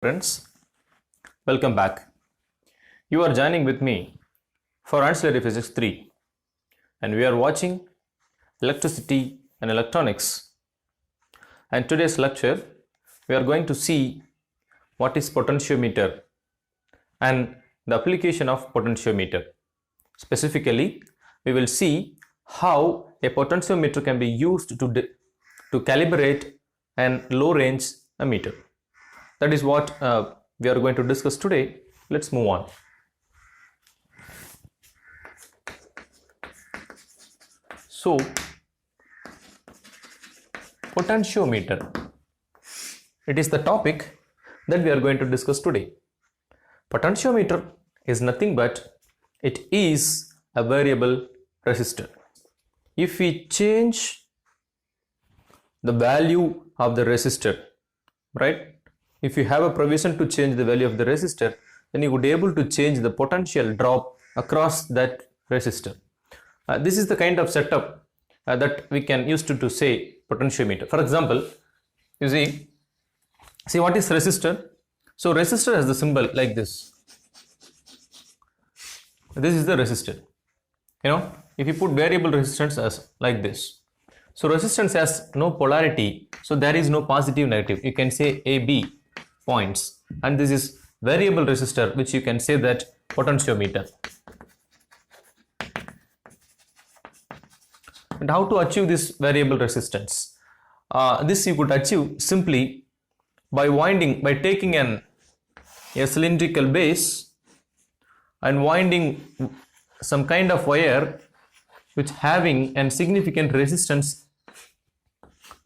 Friends, welcome back. You are joining with me for Ancillary Physics 3 and we are watching Electricity and Electronics. And today's lecture we are going to see what is potentiometer and the application of potentiometer. Specifically, we will see how a potentiometer can be used to calibrate an low range meter. That is what we are going to discuss today. Let's move on. So, potentiometer. It is the topic that we are going to discuss today. Potentiometer is nothing but it is a variable resistor. If we change the value of the resistor, right? If you have a provision to change the value of the resistor, then you would be able to change the potential drop across that resistor. This is the kind of setup that we can use to say potentiometer. For example, you see what is resistor? So resistor has the symbol like this. This is the resistor. If you put variable resistance as like this. So resistance has no polarity, so there is no positive negative. You can say AB points, and this is variable resistor, which you can say that potentiometer. And how to achieve this variable resistance? This you could achieve simply by taking a cylindrical base and winding some kind of wire which having a significant resistance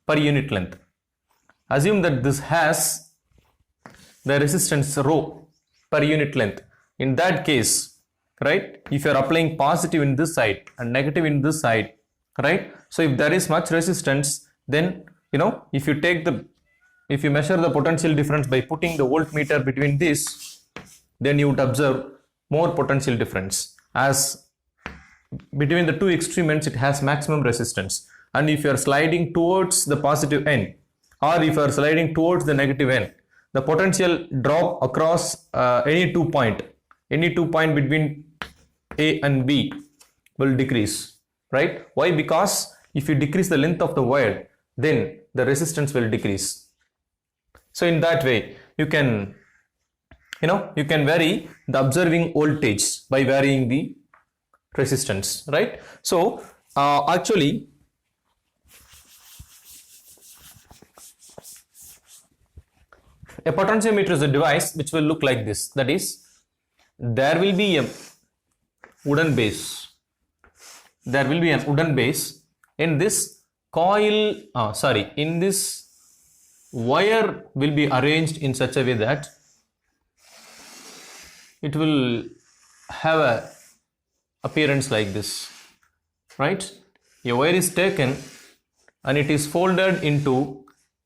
per unit length. Assume that this has the resistance rho per unit length. In that case, right, if you are applying positive in this side and negative in this side, right, so if there is much resistance, then if you measure the potential difference by putting the voltmeter between this, then you would observe more potential difference, as between the two extreme ends it has maximum resistance. And if you are sliding towards the positive end, or if you are sliding towards the negative end, the potential drop across any two point between A and B will decrease, right? Why? Because if you decrease the length of the wire, then the resistance will decrease. So in that way, you can vary the observing voltage by varying the resistance, right? So actually, a potentiometer is a device which will look like this. That is, there will be a wooden base. There will be a wooden base. In this in this wire will be arranged in such a way that it will have a appearance like this, right? A wire is taken and it is folded into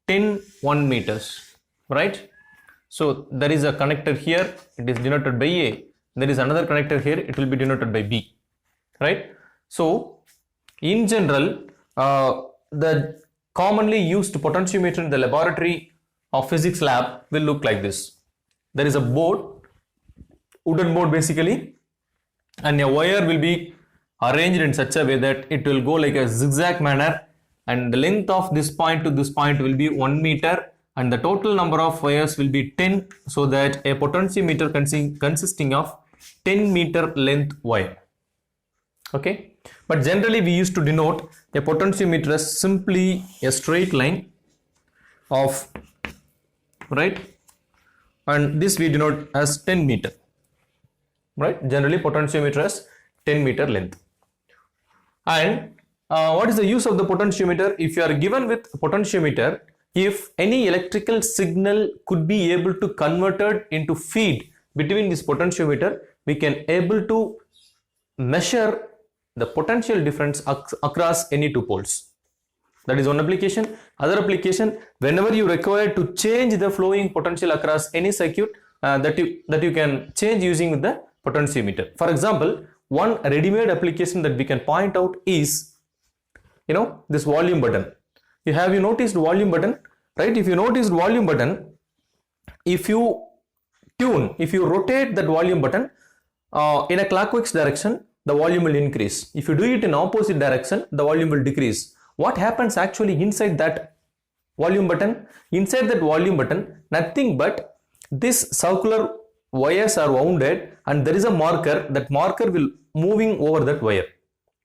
10 1 meters. Right? So there is a connector here, it is denoted by A. There is another connector here, it will be denoted by B. Right? So in general, the commonly used potentiometer in the laboratory of physics lab will look like this. There is a board, wooden board basically, and a wire will be arranged in such a way that it will go like a zigzag manner, and the length of this point to this point will be 1 meter. And the total number of wires will be 10, so that a potentiometer consisting of 10 meter length wire. Okay, but generally we used to denote a potentiometer as simply a straight line of, right, and this we denote as 10 meter, right? Generally potentiometer as 10 meter length. And what is the use of the potentiometer? If you are given with a potentiometer, if any electrical signal could be able to converted into feed between this potentiometer, we can able to measure the potential difference across any two poles. That is one application. Other application, whenever you require to change the flowing potential across any circuit, that you can change using the potentiometer. For example, one ready-made application that we can point out is this volume button. Have you noticed volume button? Right? If you noticed volume button, if you rotate that volume button in a clockwise direction, the volume will increase. If you do it in opposite direction, the volume will decrease. What happens actually inside that volume button? Inside that volume button, nothing but this circular wires are wounded, and there is a marker. That marker will moving over that wire,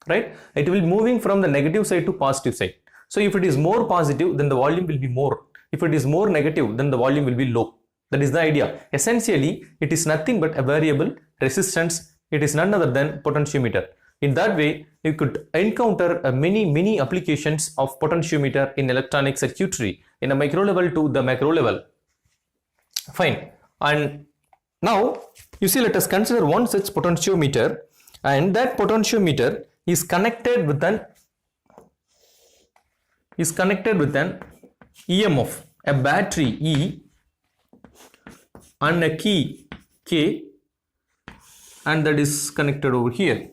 right? It will moving from the negative side to positive side. So if it is more positive, then the volume will be more. If it is more negative, then the volume will be low. That is the idea. Essentially, it is nothing but a variable resistance. It is none other than potentiometer. In that way, you could encounter many applications of potentiometer in electronic circuitry in a micro level to the macro level. Fine. And now, you see, let us consider one such potentiometer, and that potentiometer is connected with an EMF, a battery E, and a key K, and that is connected over here.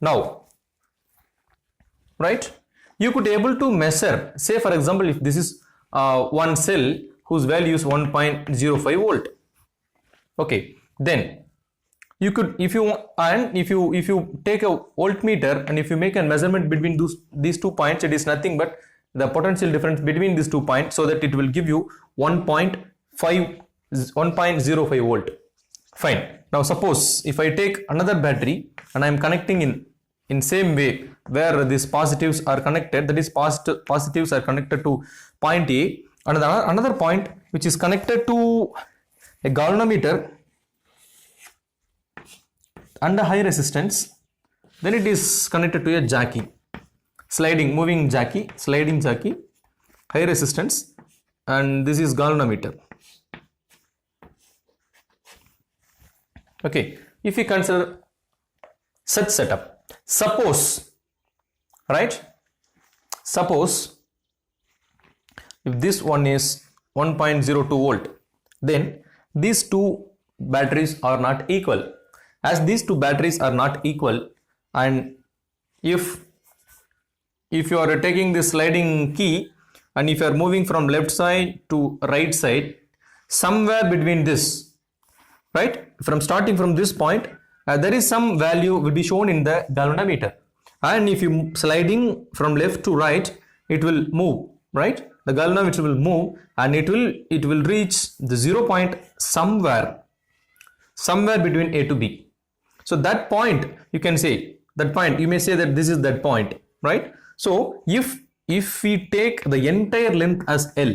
Now, right, you could able to measure, say for example, if this is one cell whose value is 1.05 volt, okay, then you could, if you take a voltmeter and if you make a measurement between these 2 points, it is nothing but the potential difference between these 2 points, so that it will give you 1.05 volt. Fine. Now suppose if I take another battery and I am connecting in same way where these positives are connected, that is positives are connected to point A, and another point which is connected to a galvanometer under high resistance, then it is connected to a jockey, sliding jockey, high resistance, and this is galvanometer. Okay, if we consider such setup, suppose if this one is 1.02 volt, then these two batteries are not equal. As these two batteries are not equal, and if you are taking this sliding key and if you are moving from left side to right side, somewhere between this, right, from starting from this point, there is some value will be shown in the galvanometer, and if you sliding from left to right, it will move, right? The galvanometer will move and it will reach the 0 point somewhere between A to B. So that point, you can say that point, you may say that this is that point, right? So if we take the entire length as L,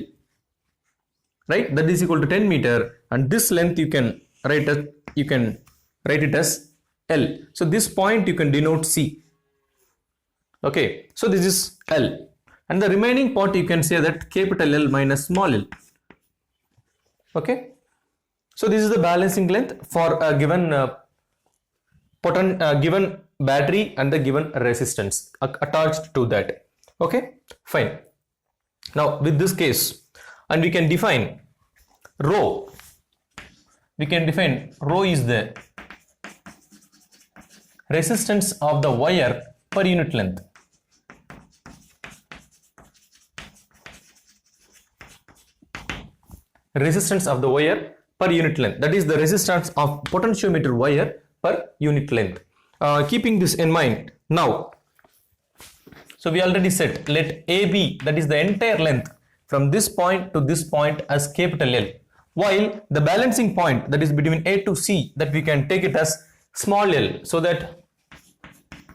right, that is equal to 10 meter, and this length you can write it as L. So this point you can denote C. Okay, so this is L, and the remaining part you can say that capital L minus small l. Okay, so this is the balancing length for a given given battery and the given resistance attached to that. Okay, fine. Now with this case, and we can define rho. We can define rho is the resistance of the wire per unit length. Resistance of the wire per unit length, that is the resistance of potentiometer wire per unit length. Keeping this in mind, now, so we already said, let AB, that is the entire length from this point to this point, as capital L, while the balancing point, that is between A to C, that we can take it as small l, so that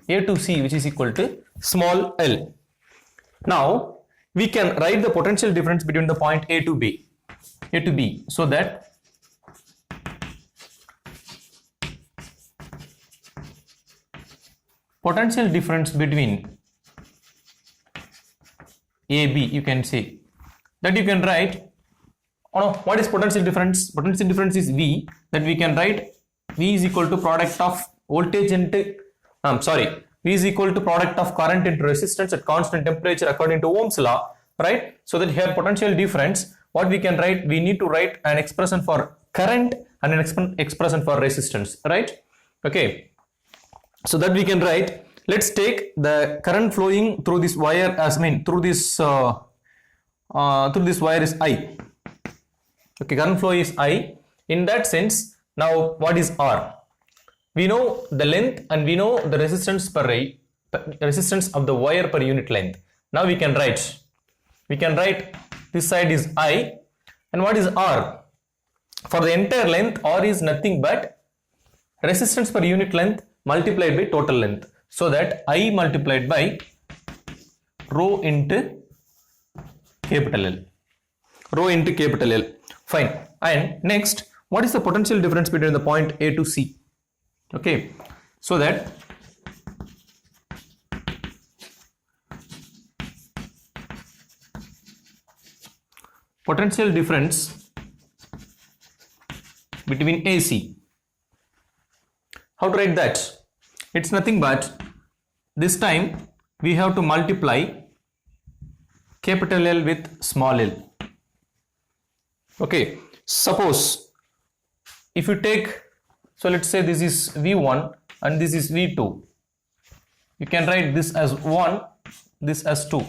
A to C, which is equal to small l. Now we can write the potential difference between the point A to B, so that potential difference between AB, you can say that you can write, what is potential difference? Potential difference is V, that we can write V is equal to product of voltage into, V is equal to product of current into resistance at constant temperature according to Ohm's law, right? So that here potential difference, what we can write, we need to write an expression for current and an expression for resistance, right? Okay, so that we can write, let's take the current flowing through this wire as through this through this wire is I. Okay, current flow is I. In that sense, now what is R? We know the length and we know the resistance resistance of the wire per unit length. Now we can write this side is I, and what is R? For the entire length, R is nothing but resistance per unit length multiplied by total length. So that I multiplied by rho into capital L. Rho into capital L. Fine. And next, what is the potential difference between the point A to C? Okay. So that potential difference between AC. How to write that? It's nothing but this time we have to multiply capital L with small l. Okay, suppose if you take, so let's say this is V1 and this is V2. You can write this as 1, this as 2.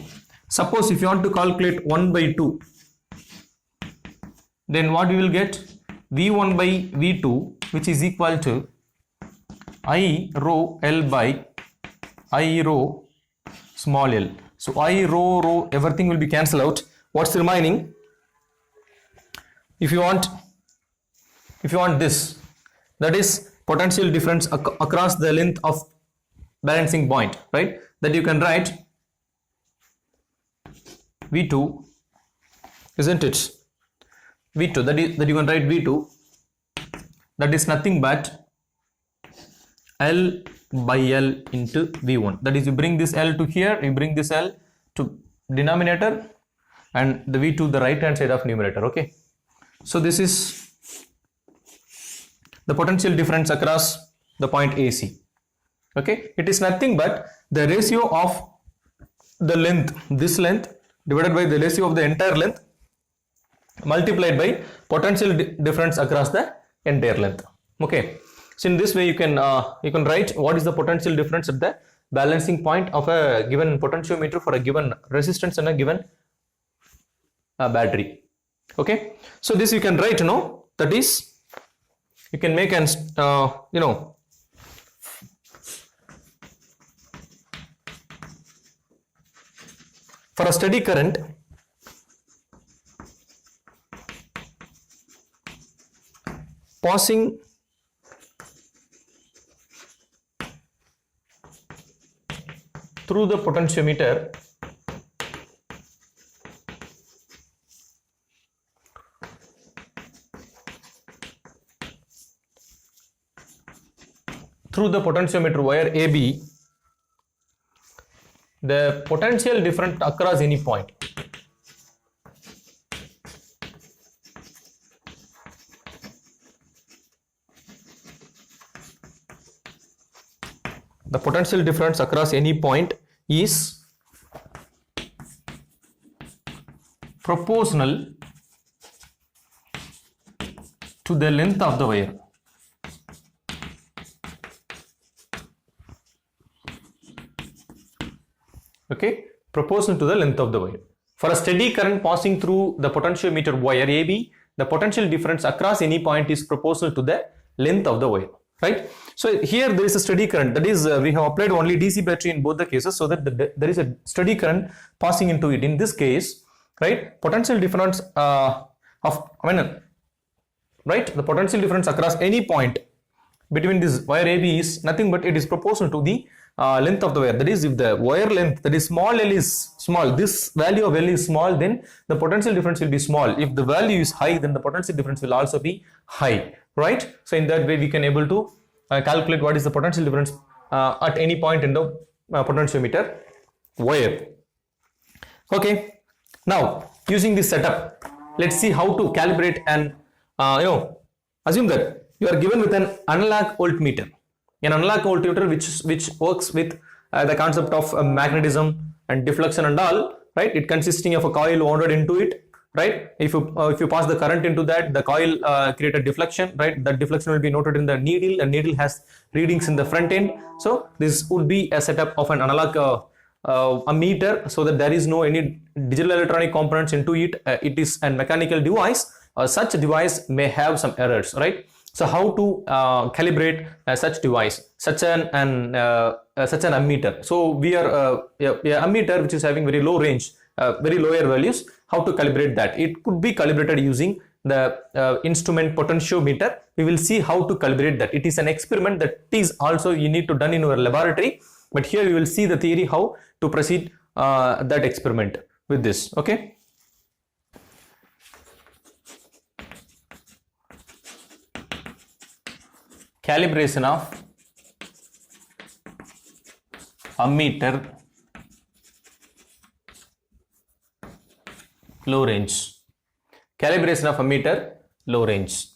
Suppose if you want to calculate 1 by 2, then what we will get? V1 by V2, which is equal to I rho L by I rho small l. So I rho everything will be cancelled out. What's remaining? If you want this, that is potential difference across the length of balancing point, right? That you can write V2, isn't it? V2, that you can write V2, that is nothing but L by L into V1. That is, you bring this L to here, you bring this L to denominator and the V2 the right hand side of numerator. Okay, so this is the potential difference across the point AC. Okay, it is nothing but the ratio of the length, this length divided by the ratio of the entire length multiplied by potential difference across the entire length. Okay, so in this way you can write what is the potential difference at the balancing point of a given potentiometer for a given resistance and a given battery. Okay, so this you can write, that is, you can make an for a steady current, passing through the potentiometer wire AB, the potential difference across any point. The potential difference across any point is proportional to the length of the wire. Okay, proportional to the length of the wire. For a steady current passing through the potentiometer wire AB, the potential difference across any point is proportional to the length of the wire, right? So here there is a steady current, that is we have applied only DC battery in both the cases, so that there is a steady current passing into it. In this case, right, potential difference the potential difference across any point between this wire AB is nothing but it is proportional to the length of the wire. That is, if the wire length, that is small l, is small, this value of L is small, then the potential difference will be small. If the value is high, then the potential difference will also be high, right? So in that way we can able to calculate what is the potential difference at any point in the potentiometer wire. Okay, now using this setup, let's see how to calibrate and assume that you are given with an analog voltmeter. An analog voltmeter which works with the concept of magnetism and deflection and all, right? It consisting of a coil wound into it, right? If you pass the current into that, the coil create a deflection, right? That deflection will be noted in the needle, and needle has readings in the front end. So this would be a setup of an analog a meter, so that there is no any digital electronic components into it. It is a mechanical device. Such device may have some errors, right? So how to calibrate such device, such an ammeter? So we are a ammeter which is having very low range, very lower values. How to calibrate that? It could be calibrated using the instrument potentiometer. We will see how to calibrate that. It is an experiment that is also you need to done in your laboratory, but here we will see the theory how to proceed that experiment with this. Okay. Calibration of ammeter low range. Calibration of ammeter low range.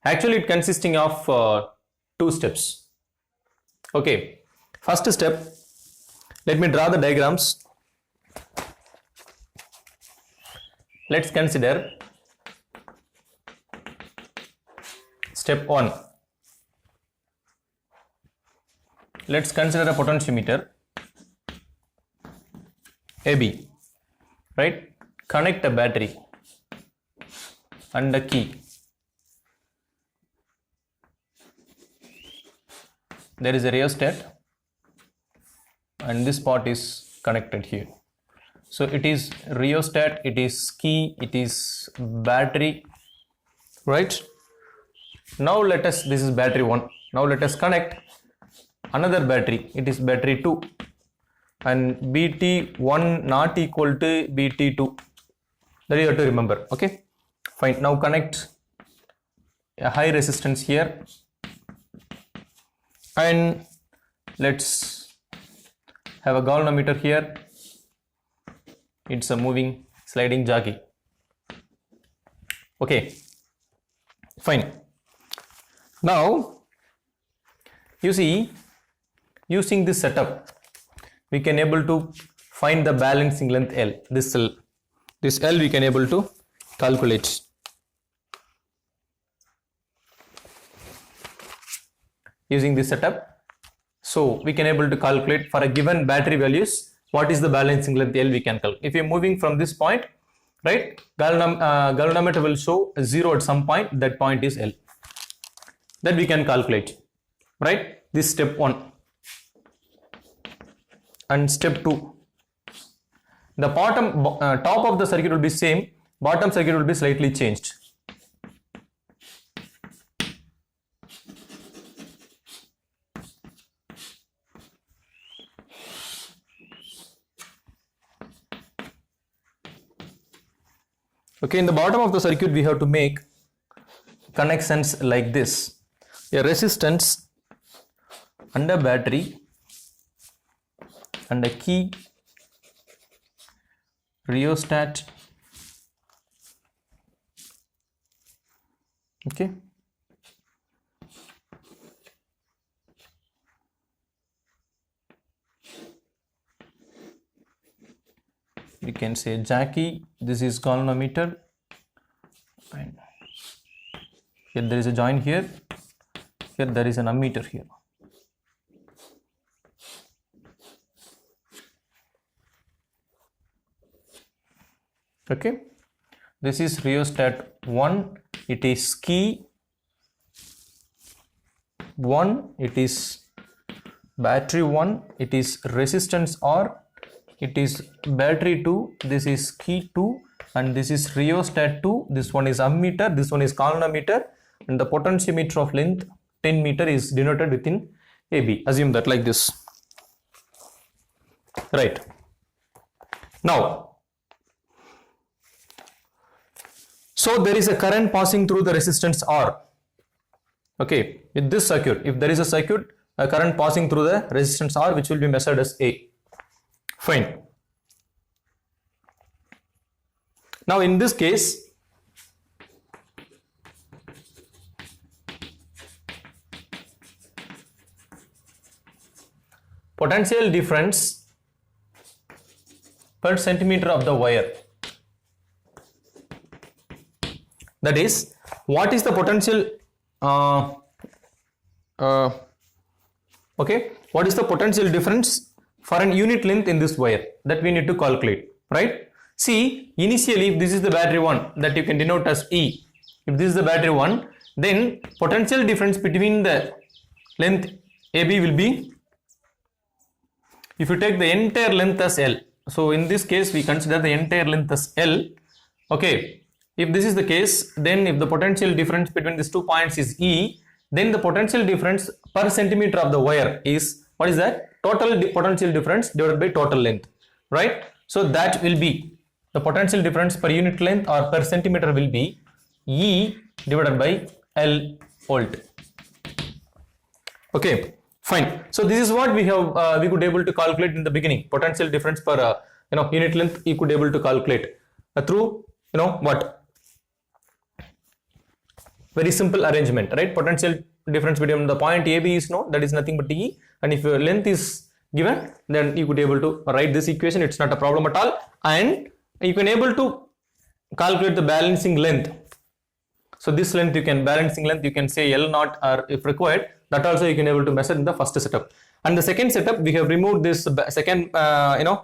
Actually, it consisting of two steps. Okay, first step, let me draw the diagrams. Let's consider step 1. Let's consider a potentiometer AB, right? Connect a battery and a key. There is a rheostat and this part is connected here. So it is rheostat, it is key, it is battery, right? Now let us, this is battery 1. Now let us connect another battery, it is battery 2, and BT1 not equal to BT2. That you have to remember. Okay, fine. Now connect a high resistance here, and let's have a galvanometer here. It's a moving sliding jockey. Okay, fine. Now you see, using this setup we can able to find the balancing length L. This L we can able to calculate. Using this setup, so we can able to calculate for a given battery values what is the balancing length L we can calculate. If you are moving from this point, right, galvanometer will show 0 at some point, that point is L. That we can calculate, right? This step 1. And step 2, the bottom top of the circuit will be same, bottom circuit will be slightly changed. Okay, in the bottom of the circuit we have to make connections like this: a resistance and a battery and a key, rheostat. Okay, we can say jockey. This is galvanometer, and here there is a joint here. Here there is an ammeter here. Okay, this is rheostat 1, it is key 1, it is battery 1, it is resistance R, it is battery 2, this is key 2, and this is rheostat 2, this one is ammeter, this one is galvanometer, and the potentiometer of length 10 meter is denoted within AB. Assume that like this, right? Now, so there is a current passing through the resistance R. Okay, with this circuit, if there is a circuit, a current passing through the resistance R, which will be measured as A. Fine. Now in this case, potential difference per centimeter of the wire. That is, what is the potential? Okay, what is the potential difference for an unit length in this wire that we need to calculate, right? See, initially if this is the battery 1 that you can denote as E, if this is the battery 1, then potential difference between the length AB will be, if you take the entire length as L, so in this case we consider the entire length as L, okay. If this is the case, then if the potential difference between these 2 points is E, then the potential difference per centimeter of the wire is, what is that? Total potential difference divided by total length, right? So that will be, the potential difference per unit length or per centimeter will be E divided by L volt. Okay, fine. So this is what we have, we could able to calculate in the beginning. Potential difference per unit length you could able to calculate through what? Very simple arrangement, right? Potential difference between the point AB is known, that is nothing but E, and if your length is given, then you could able to write this equation. It's not a problem at all, and you can able to calculate the balancing length. So this length you can, balancing length you can say L naught, or if required, that also you can able to measure in the first setup. And the second setup, we have removed this second,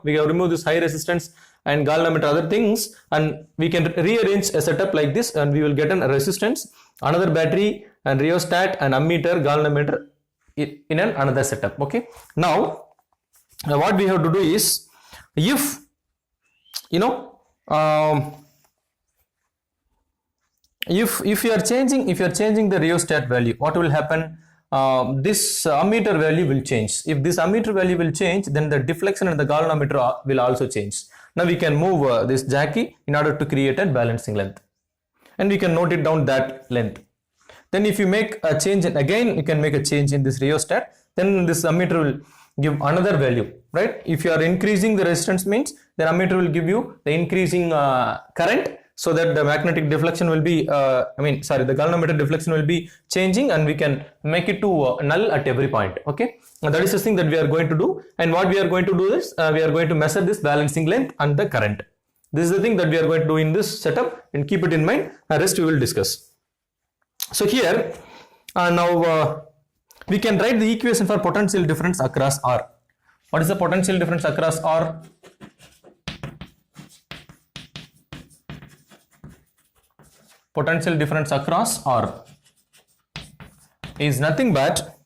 we have removed this high resistance and galvanometer, other things, and we can rearrange a setup like this, and we will get a resistance, another battery, and rheostat, and ammeter, galvanometer in another setup. Okay. Now what we have to do is, if if you are changing the rheostat value, what will happen? This ammeter value will change. If this ammeter value will change, then the deflection and the galvanometer will also change. Now we can move this jacky in order to create a balancing length, and we can note it down that length. Then if you make a change, and again you can make a change in this rheostat, then this ammeter will give another value, right? If you are increasing the resistance, means then ammeter will give you the increasing current, so that the magnetic deflection will be, the galvanometer deflection will be changing, and we can make it to null at every point. Okay, now that is the thing that we are going to do. And what we are going to do is, we are going to measure this balancing length and the current. This is the thing that we are going to do in this setup, and keep it in mind. The rest we will discuss. So here, now we can write the equation for potential difference across R. What is the potential difference across R? Potential difference across R is nothing but,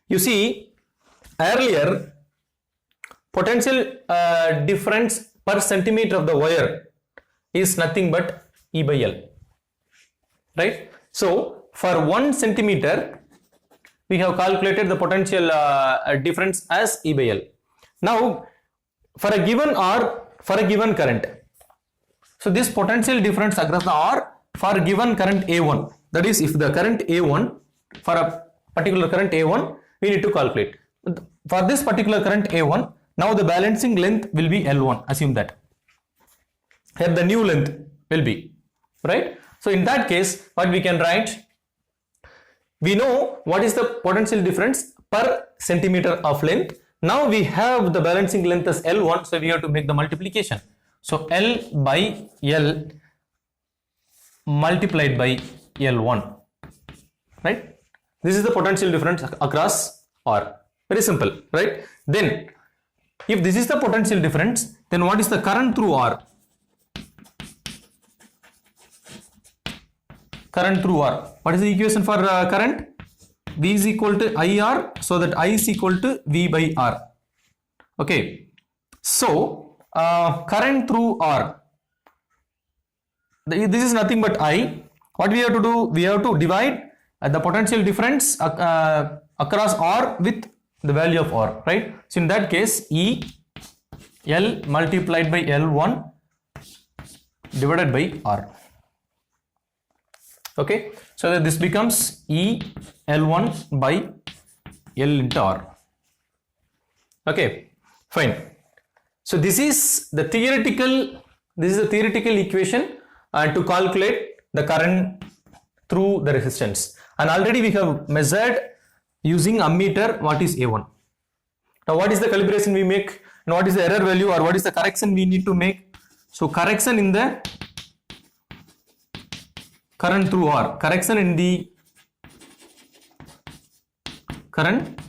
you see, earlier potential difference per centimeter of the wire is nothing but E by L, right? So for 1 centimeter we have calculated the potential difference as E by L. Now for a given R, for a given current, so this potential difference across the R for given current A1, that is, if the current A1, for a particular current A1, we need to calculate. For this particular current A1, now the balancing length will be L1, assume that. Here the new length will be, right? So in that case, what we can write, we know what is the potential difference per centimeter of length. Now we have the balancing length as L1, so we have to make the multiplication. So L by L multiplied by L1, right? This is the potential difference across R. Very simple, right? Then if this is the potential difference, then what is the current through R? Current through R. What is the equation for current? V is equal to IR, so that I is equal to V by R. Okay. So current through R, this is nothing but I. What we have to do? We have to divide the potential difference across R with the value of R, right? So in that case, E L multiplied by L1 divided by R. Okay, so that this becomes E L1 by L into R. Okay, fine. So this is the theoretical equation to calculate the current through the resistance, and already we have measured using ammeter what is A1. Now what is the calibration we make, and what is the error value, or what is the correction we need to make? So correction in the current through R, correction in the current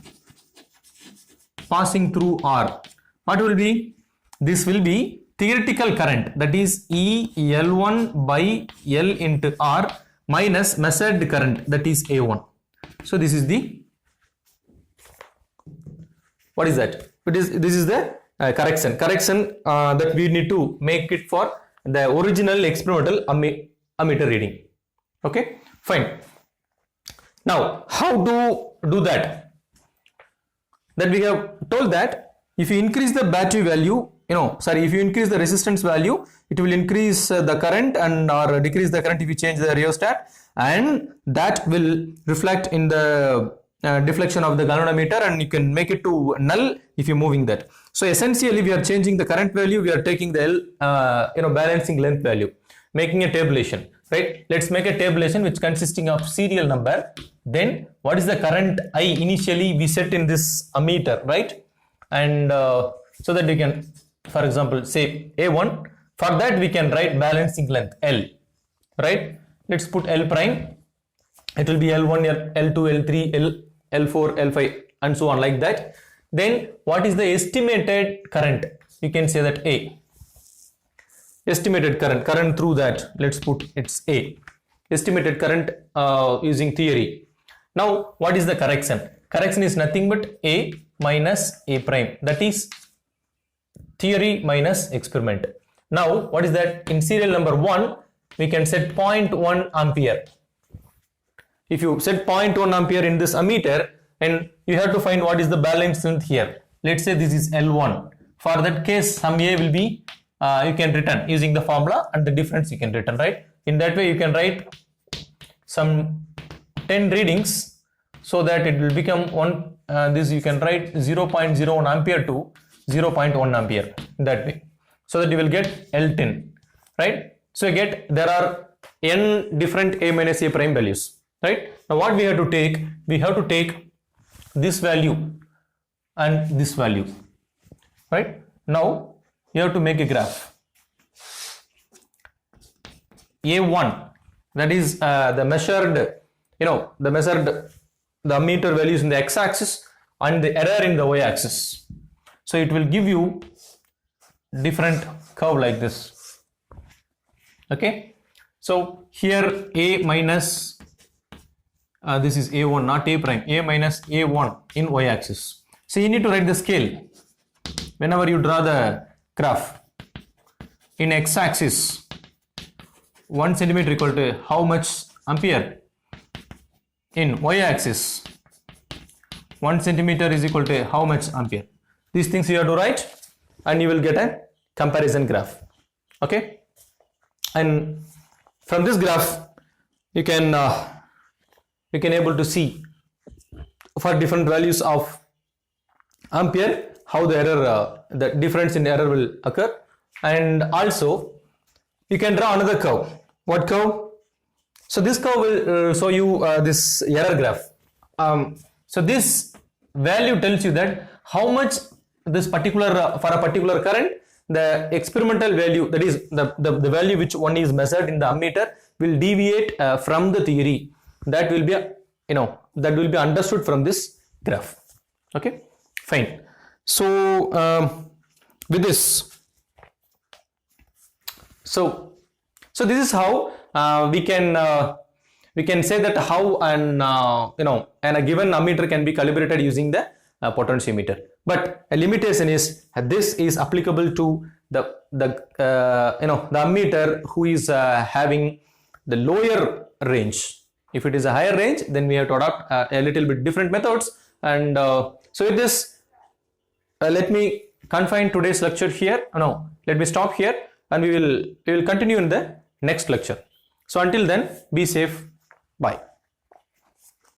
passing through R. What will be? This will be theoretical current, that is E L1 by L into R minus measured current, that is A1. So this is the, what is that? This is the correction that we need to make it for the original experimental ammeter reading. Okay, fine. Now how to do that? That we have told that if you increase the battery value, if you increase the resistance value, it will increase the current, and or decrease the current if you change the rheostat, and that will reflect in the deflection of the galvanometer, and you can make it to null if you're moving that. So essentially we are changing the current value, we are taking the balancing length value, making a tabulation, right? Let's make a tabulation which consisting of serial number, then what is the current I initially we set in this ammeter, right? And so that we can, for example, say A1, for that we can write balancing length L, right? Let's put L prime, it will be L1, L2, L3, L4, L5 and so on like that. Then what is the estimated current? You can say that A. Estimated current through that, let's put it's A. Estimated current using theory. Now what is the correction? Correction is nothing but A minus A prime, that is theory minus experiment. Now what is that? In serial number 1 we can set 0.1 ampere. If you set 0.1 ampere in this ammeter, and you have to find what is the balance length here. Let's say this is L1. For that case, some A will be, you can return using the formula, and the difference you can return, right? In that way you can write some 10 readings, so that it will become this you can write 0.01 ampere to 0.1 ampere in that way, so that you will get L10, right? So you get, there are n different A minus A prime values, right? Now what we have to take? We have to take this value and this value, right? Now you have to make a graph. A1, that is the measured, the ammeter values in the x-axis and the error in the y-axis. So it will give you different curve like this. Okay, so here A minus, this is A1, not A prime, A minus A1 in y-axis. So you need to write the scale whenever you draw the graph. In x-axis, 1 centimeter equal to how much ampere? In y-axis, 1 centimeter is equal to how much ampere? These things you have to write, and you will get a comparison graph. Okay, and from this graph you can able to see for different values of ampere how the error, the difference in error will occur. And also you can draw another curve. What curve? So this curve will show you this error graph. So this value tells you that how much this particular for a particular current, the experimental value, that is the value which one is measured in the ammeter, will deviate from the theory. That will be that will be understood from this graph. Okay, fine. So with this, so this is how we can say that how an and a given ammeter can be calibrated using the potentiometer. But a limitation is this is applicable to the ammeter who is having the lower range. If it is a higher range, then we have to adopt a little bit different methods. And so with this, let me confine today's lecture here. Let me stop here, and we will continue in the next lecture. So until then, be safe. Bye.